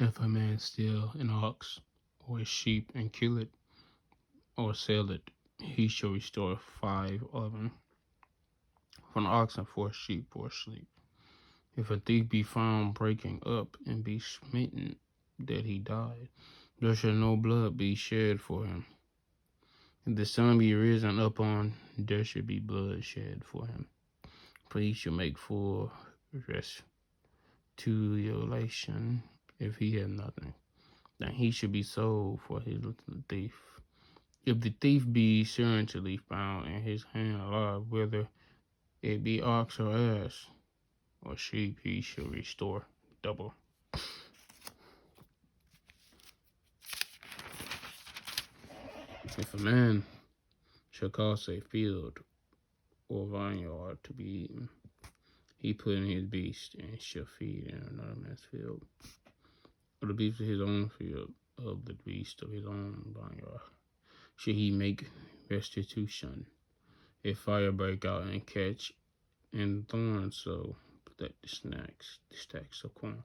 If a man steal an ox or a sheep and kill it or sell it, he shall restore 5 of them, for an ox and 4 sheep for a sheep. If a thief be found breaking up and be smitten that he died, there shall no blood be shed for him. If the sun be risen upon, there should be blood shed for him. For he shall make full restitution if he have nothing. Then he should be sold for his thief. If the thief be certainly found in his hand alive, whether it be ox or ass or sheep, he shall restore double. If a man shall cause a field or vineyard to be eaten, he put in his beast and shall feed in another man's field, or the beast of his own field, of the beast of his own vineyard. Should he make restitution? If fire break out and catch and thorns, so that the stacks of corn,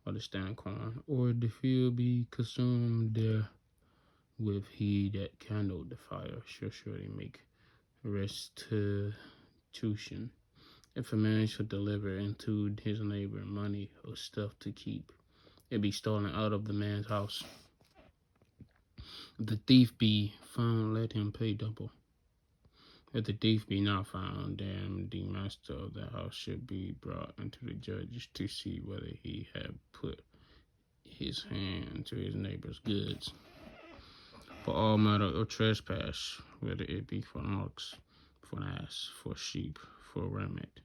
or the stand corn, or the field be consumed therewith, he that kindled the fire shall surely make restitution. If a man shall deliver into his neighbor money or stuff to keep, it be stolen out of the man's house. If the thief be found, let him pay double. If the thief be not found, then the master of the house should be brought unto the judges to see whether he have put his hand to his neighbor's goods. For all matter of trespass, whether it be for an ox, for an ass, for sheep, for a raiment,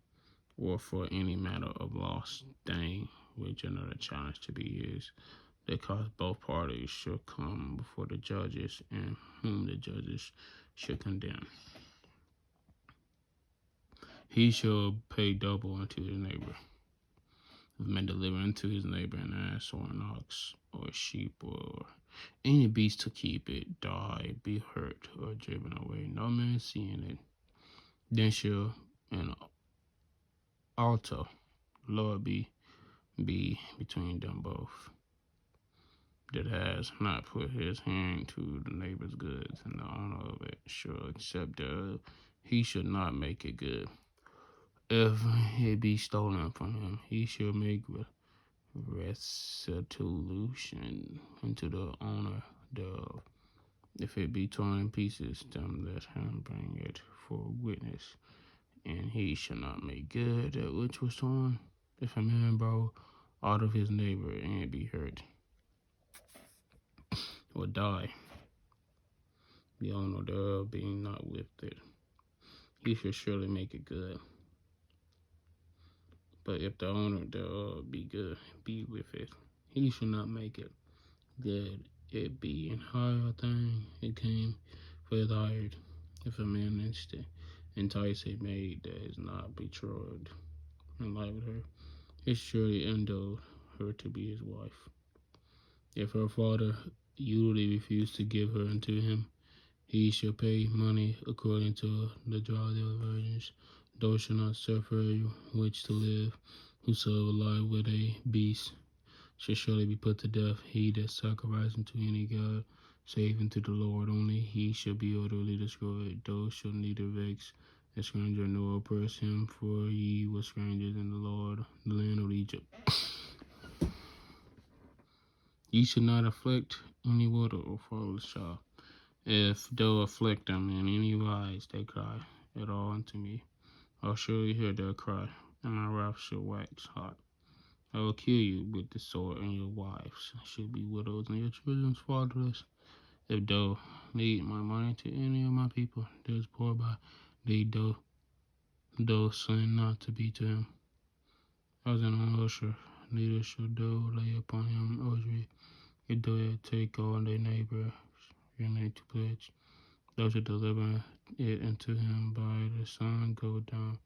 or for any matter of lost thing which another challenge to be used, because both parties shall come before the judges, and whom the judges shall condemn. He shall pay double unto his neighbor. If a man deliver unto his neighbor an ass or an ox or a sheep or any beast to keep it, die, be hurt, or driven away, no man seeing it, then shall an altar, Lord, be between them both, that has not put his hand to the neighbor's goods, and the owner of it shall accept thereof. He should not make it good. If it be stolen from him, he shall make restitution unto the owner thereof. If it be torn in pieces, then let him bring it for witness, and he shall not make good that which was torn. If a man borrow out of his neighbor and be hurt or die, the owner thereof being not with it, he shall surely make it good. But if the owner thereof be with it, he shall not make it good. It be an higher thing, it came for his hired. If a man entice a maid that is not betrothed and lie with her, he surely endowed her to be his wife. If her father usually refuse to give her unto him, he shall pay money according to the law of the virgins. Thou shalt not suffer a witch to live. Whosoever lie with a beast shall surely be put to death. He that sacrifices unto any god, save unto the Lord only, he shall be utterly destroyed. Thou shalt neither vex a stranger nor oppress him, for ye were strangers in the land of Egypt. Ye should not afflict any widow or fatherless child. If thou afflict them in any wise, they cry at all unto me. I'll surely hear their cry, and my wrath shall wax hot. I will kill you with the sword, and your wives shall be widows, and your children fatherless. If thou need my money to any of my people that is poor by thee, thou sin not to be to him. As an usher, neither shall thou lay upon him usury. If thou take all thy neighbor your name to pledge, thou shalt deliver it unto him by the sun go down.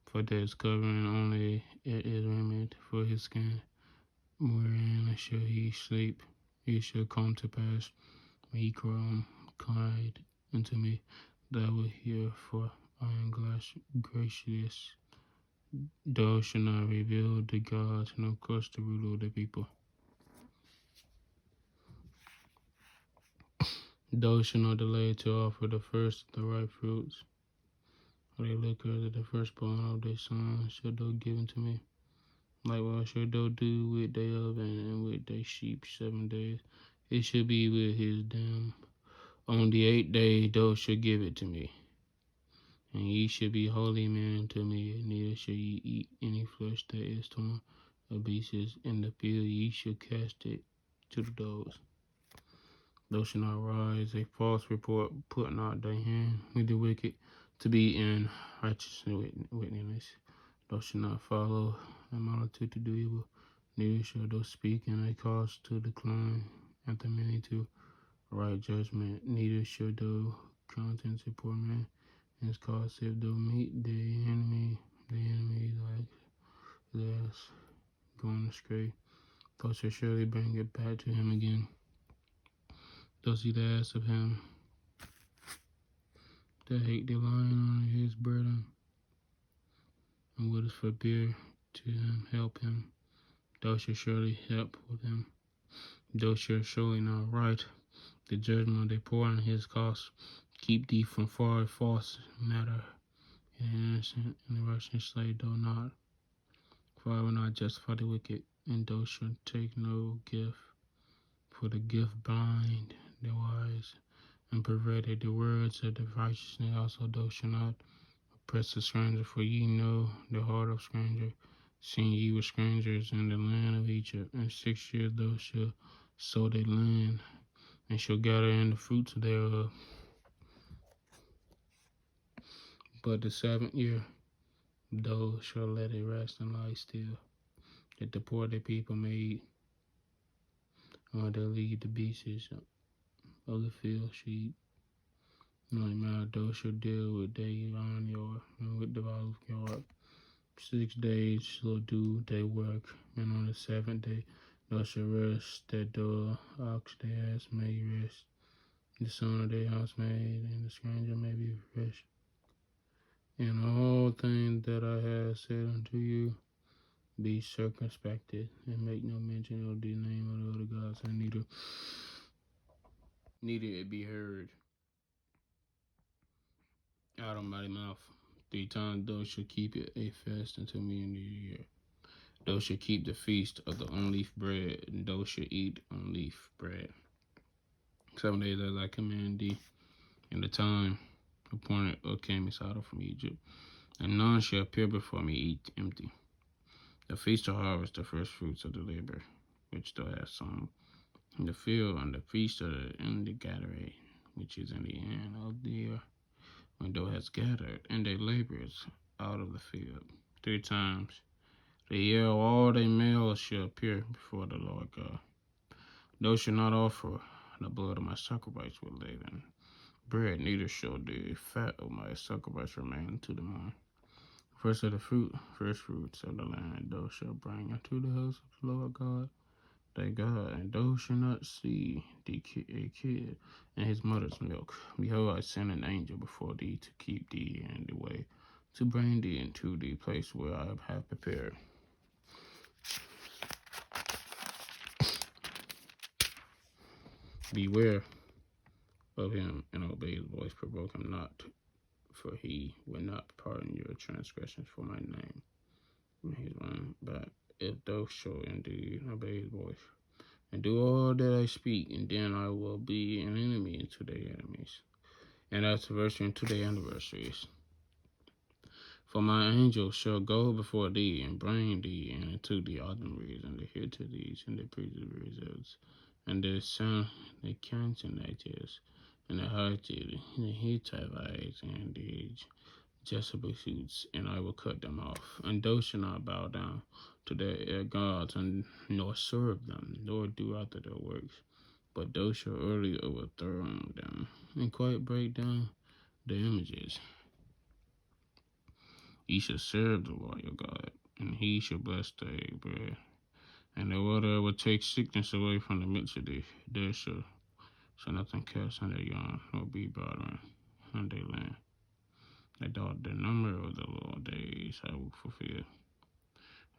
For there is covering only it is raiment for his skin, wherein shall he sleep. It shall come to pass when he cried unto me, that I will hear, for I am gracious. Thou shalt not reveal the gods, nor curse the ruler of the people. Those shall not delay to offer the first of the ripe fruits, or they liquor of the firstborn of their sons shall thou give unto me. Likewise shall thou do with their oven and with their sheep 7 days. It shall be with his dam. On the 8th day thou shalt give it to me. And ye shall be holy men to me, neither shall ye eat any flesh that is torn of beasts. In the field ye shall cast it to the dogs. Thou shalt not rise a false report, put not thy hand with the wicked, to be in righteousness witness. Thou shalt not follow a multitude to do evil, neither shalt thou speak in a cause to decline after many to right judgment, neither shalt thou countenance a poor man in his cause, if thou meet the enemy like this going astray, thou shalt surely bring it back to him again. Thou see the ass of him that hate the lion on his burden, and what is forbear to him, help him. Thou shalt surely help with him. Thou shalt surely not right the judgment they pour in his cause. Keep thee from far false matter, and innocent and the righteous slay thou not. For I will not justify the wicked, and thou shalt take no gift. For the gift blind the wise, and perverted the words of the righteousness. Also thou shalt not oppress the stranger, for ye know the heart of stranger, seeing ye were strangers in the land of Egypt. In 6 years thou shalt sow the land, and shall gather in the fruits thereof. But the 7th year thou shalt let it rest and lie still, that the poor the people may eat, or they lead the beasts of the field sheep. Like my thou shalt deal with the vineyard and with the olive yard. 6 days shall do their work, and on the 7th day thou shalt rest, that the ox the ass may rest, the son of the housemaid and the stranger may be refreshed. In all things that I have said unto you, be circumspected, and make no mention of the name of the other gods, and neither it be heard out of my mouth. 3 times thou shalt keep it a fast unto me in the year. Thou shalt keep the feast of the unleavened bread, and thou shalt eat unleavened bread 7 days as I command thee, in the time appointed camest out from Egypt, and none shall appear before me eat empty. The feast of harvest, the first fruits of the labor, which thou hast sown in the field, and the feast of the gathering, which is in the end of the year, when thou hast gathered and they laborers out of the field. 3 times the year all thy males shall appear before the Lord God. Thou shalt not offer the blood of my sacrifice with leaven bread, neither shall the fat of my sacrifice remain to the morning. First of the first fruits of the land, thou shalt bring unto the house of the Lord God thy God, and thou shalt not see a kid and his mother's milk. Behold, I send an angel before thee to keep thee in the way, to bring thee into the place where I have prepared. Beware of him, and obey his voice. Provoke him not, for he will not pardon your transgressions for my name. But if thou shalt indeed obey his voice, and do all that I speak, and then I will be an enemy unto their enemies, and adversary unto their adversaries. For my angel shall go before thee, and bring thee into the arteries, and the Hittites, and the preservatives, and the Canaanites, and the Hittites, and the Hittites, and the Jebusites, and I will cut them off. And thou shalt not bow down to their gods, and nor serve them, nor do after their works, but thou shalt early overthrow them, and quite break down the images. Ye shall serve the Lord your God, and he shall bless thy bread. And the water will take sickness away from the midst of thee. There shall nothing cast on their young, nor be bothering on their land. That the number of the Lord days I will fulfill.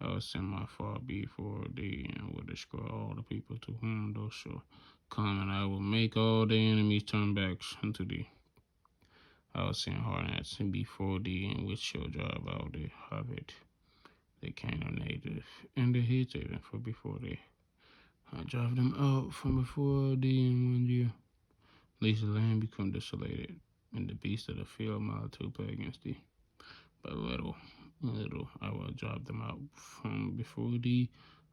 I will send my fire before thee, and will destroy all the people to whom thou shalt come, and I will make all the enemies turn back unto thee. I will send hard gnats before thee, and which shall drive out the Hivite, the Canaanite, and the Hittite from before thee. I drive them out from before thee in 1 year, lest the land become desolated, and the beasts of the field multiply against thee. But little I will drive them out from before thee,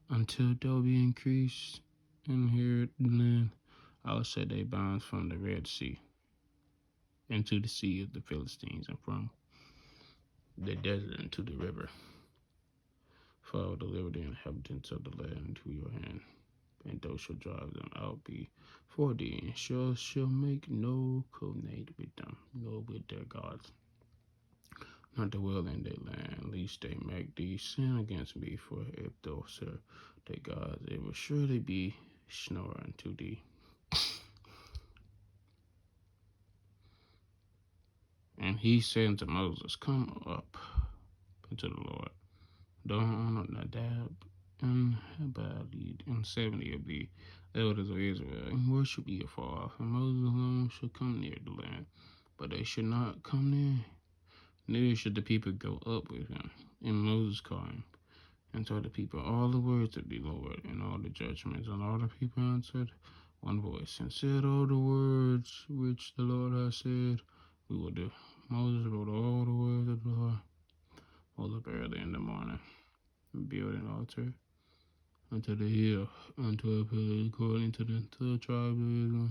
until thou be increased and inherit the land. I will set thy bounds from the Red Sea into the sea of the Philistines, and from the desert into the river. For I will deliver the inhabitants of the land into your hand, and thou shalt drive them out before thee, and shall make no covenant with them, nor with their gods, not to dwell in their land, lest they make thee sin against me. For if thou serve their gods, it will surely be snore unto thee. And he said unto Moses, Come up unto the Lord, thou honor Nadab and Abihu, and 70 of the elders of Israel, and worship ye afar off. And Moses alone shall come near the land, but they should not come near, neither should the people go up with him. And Moses called him, and told the people all the words of the Lord, and all the judgments. And all the people answered one voice, and said, All the words which the Lord has said, we will do. Moses wrote all the words of the Lord, all up early in the morning, and built an altar unto the hill, unto a pillar according to the 12 tribes of Israel.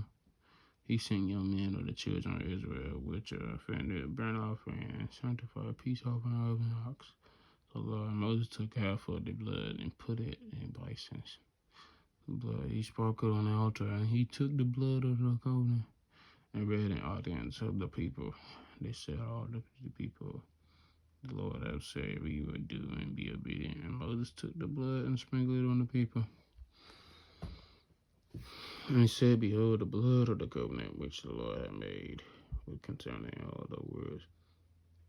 He sent young men of the children of Israel, which offended burnt offering and sanctified peace offering of an ox. So Lord Moses took half of the blood and put it in basins. The blood he sprinkled on the altar, and he took the blood of the covenant and read in audience of the people. They said, All the people, the Lord have said we would do and be obedient. And Moses took the blood and sprinkled it on the people. And he said, Behold, the blood of the covenant which the Lord had made, with concerning all the words.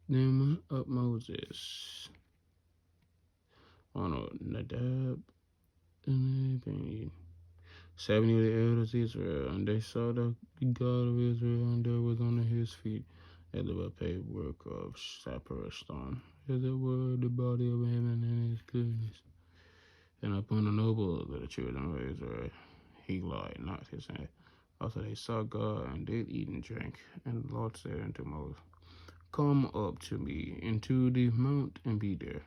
Then went up Moses on Nadab and Abihu, 70 of the elders of Israel, and they saw the God of Israel, and there was under his feet as it were paved work of cypress stone, as it were the body of heaven and his goodness. And upon the nobles of the children of Israel he lied not his hand. Also they saw God, and did eat and drink. And the Lord said unto Moses, Come up to me into the mount, and be there.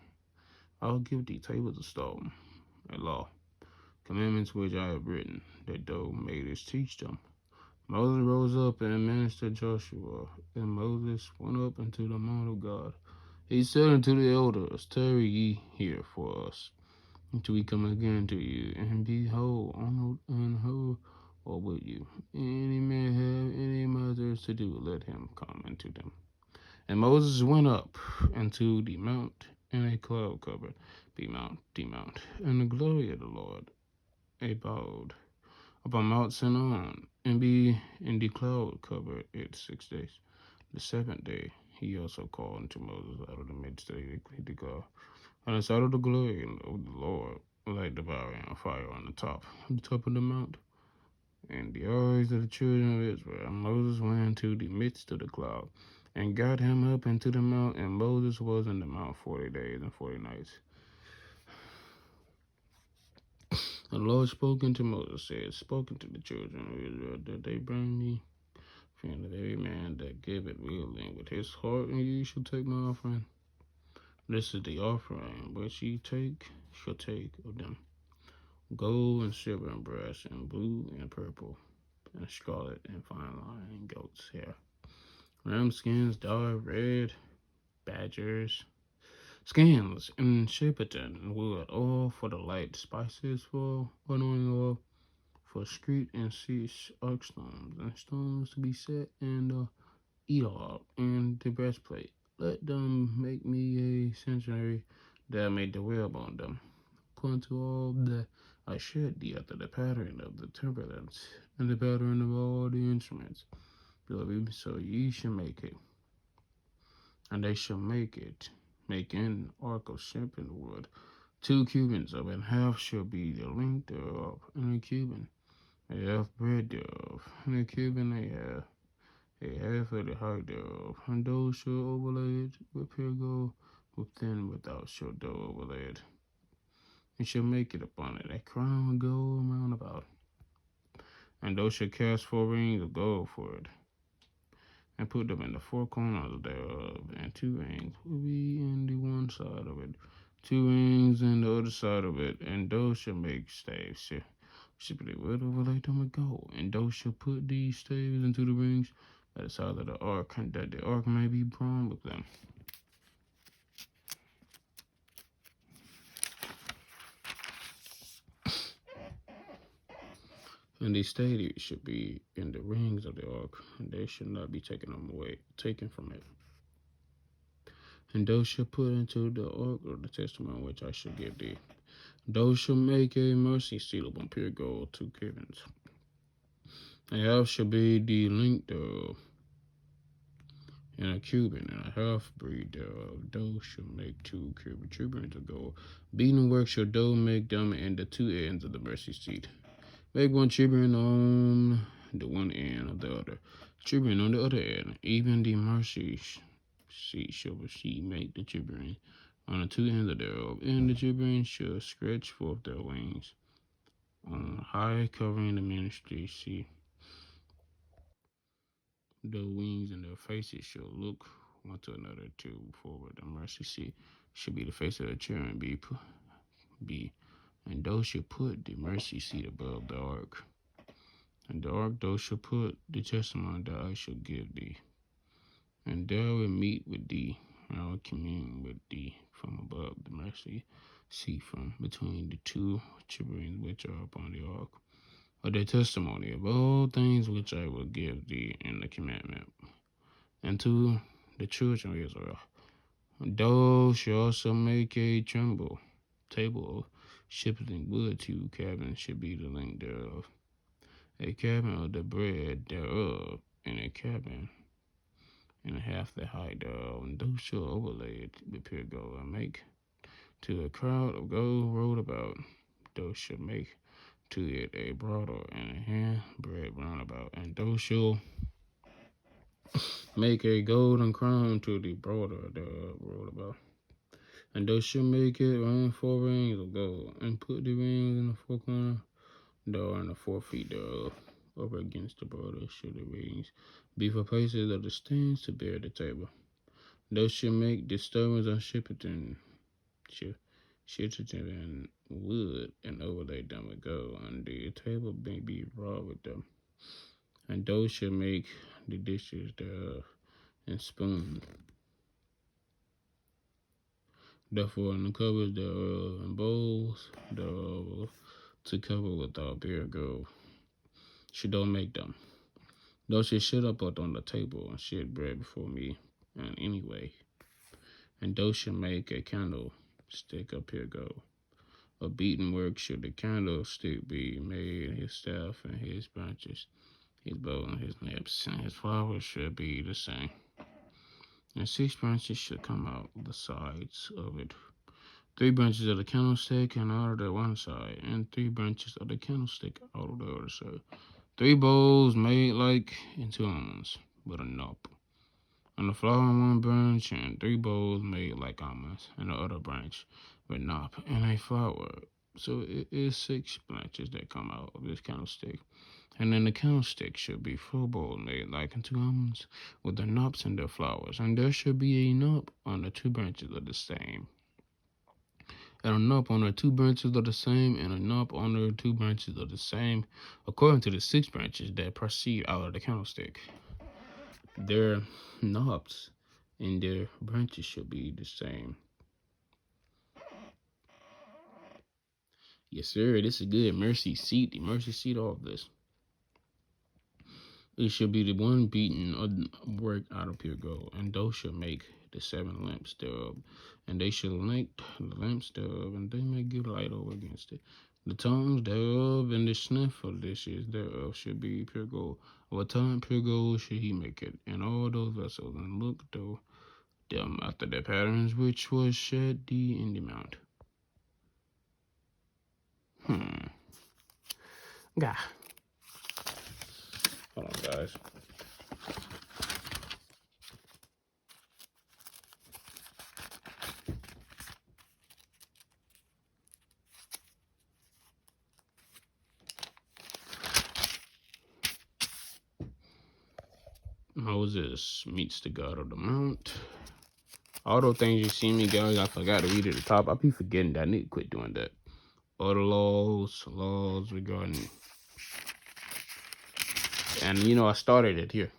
I will give thee tables of stone, a law, commandments which I have written, that thou mayest teach them. Moses rose up and ministered Joshua, and Moses went up into the mount of God. He said unto the elders, Tarry ye here for us, until we come again to you, and behold, honored and whole or with you. Any man have any matters to do, let him come unto them. And Moses went up into the mount, and a cloud covered the mount, and the glory of the Lord abode upon Mount Sinai, and the cloud covered it 6 days. The 7th day he also called unto Moses out of the midst of the cloud, and the sight of the glory of the Lord like devouring fire on the top of the mount. And the eyes of the children of Israel, Moses went into the midst of the cloud, and got him up into the mount, and Moses was in the mount 40 days and 40 nights. The Lord spoke unto Moses, said, Spoken to the children of Israel, that they bring me friend of every man that giveth willingly with his heart, and ye shall take my offering. This is the offering which ye shall take of them: gold and silver and brass and blue and purple and scarlet and fine line and goat's hair, ram skins dyed red, badgers skins and shepherton and wood, all for the light, spices for anointing oil, for street and cease ox stones, and stones to be set in the ephod and the breastplate. Let them make me a sanctuary, that I may dwell among them, according to all that I showed thee, after the pattern of the timberlands, and the pattern of all the instruments. So ye shall make it, and they shall make an ark of shipping wood, 2 cubits of it, half shall be the length thereof, and a cubit, a half breadth thereof, and a cubit a half of the height thereof, and those shall overlay it with pure gold, within and without shall thou overlay it, and shall make it upon it a crown of gold round about, and thou shalt cast 4 rings of gold for it, and put them in the 4 corners thereof, and 2 rings will be in the one side of it, 2 rings in the other side of it, and thou shalt make staves. Simply would overlay them with gold, and thou shalt put these staves into the rings by the side of the ark, and that the ark may be bronze with them. And these staves should be in the rings of the ark, and they should not be taken from it. And thou shalt put into the ark of the testament which I shall give thee. Thou shalt make a mercy seat upon pure gold, 2 cubits. A half shall be the length thereof, and a cubit and a half breed thereof. Thou shalt make 2 cubits of gold. Beaten work shall thou make them in the 2 ends of the mercy seat. Make 1 cubit on the one end of the other, cubit on the other end. Even the mercy seat shall she make the cubit on the 2 ends thereof, and the children shall stretch forth their wings on high, covering the ministry seat. The wings and their faces shall look one to another to forward. The mercy seat should be the face of the cherub and those shall put the mercy seat above the ark. And the ark thou shalt put the testimony that I shall give thee. And thou will meet with thee, and I will commune with thee from above the mercy seat, from between the 2 cherubims which are upon the ark, of the testimony of all things which I will give thee in the commandment. And to the children of Israel, thou shalt also make a table of shipling wood. 2 cabins should be the length thereof, a cabin of the bread thereof, and a cabin and half the height thereof, and thou shalt overlay it with pure gold, and make to a crowd of gold rolled about. Thou shalt make to it a bridle and a hand bread round about, and thou shalt make a golden crown to the bridle thereof rolled about. And thou shalt make it round 4 rings of gold, and put the rings in the 4 corners door and the 4 feet thereof. Over against the border shall the rings be for places of the stands to bear the table. Thou shalt make disturbance on shittim and wood, and overlay them with gold, and the table may be wrought with them. And thou shalt make the dishes thereof, and spoons. Therefore, in the covers thereof, and bowls thereof, to cover with all pure gold, should thou make them. Thou shalt set up on the table, and shed bread before me in any way. And thou shalt make a candlestick of pure gold. Of beaten work should the candlestick be made, his staff and his branches, his bow and his lamps, and his flowers should be the same. And 6 branches should come out the sides of it. 3 branches of the candlestick and out of the one side, and 3 branches of the candlestick out of the other side. 3 bowls made like into almonds, with a knob on the flower on one branch, and 3 bowls made like almonds, and the other branch with knob and a flower. So it is 6 branches that come out of this candlestick. And then the candlestick should be 4 bowls made like unto almonds, with the knobs and their flowers. And there should be a knob on the 2 branches of the same, and a knob on the 2 branches of the same, and a knob on the 2 branches of the same, according to the 6 branches that proceed out of the candlestick. Their knobs and their branches should be the same. Yes, sir, this is good. Mercy seat, the mercy seat, all of this. It should be the one beaten work out of pure gold, and thou shalt make the 7 lamps thereof, and they shall light the lamps thereof, and they may give light over against it. The tongues thereof and the snuff of dishes thereof should be pure gold. Of a ton pure gold should he make it, and all those vessels, and look thou them after their patterns which was shed thee in the mount. God. Hold on, guys. Moses meets the God of the Mount. All those things you see me, guys, I forgot to read at the top. I be forgetting that. I need to quit doing that. All the laws regarding, and you know, I started it here.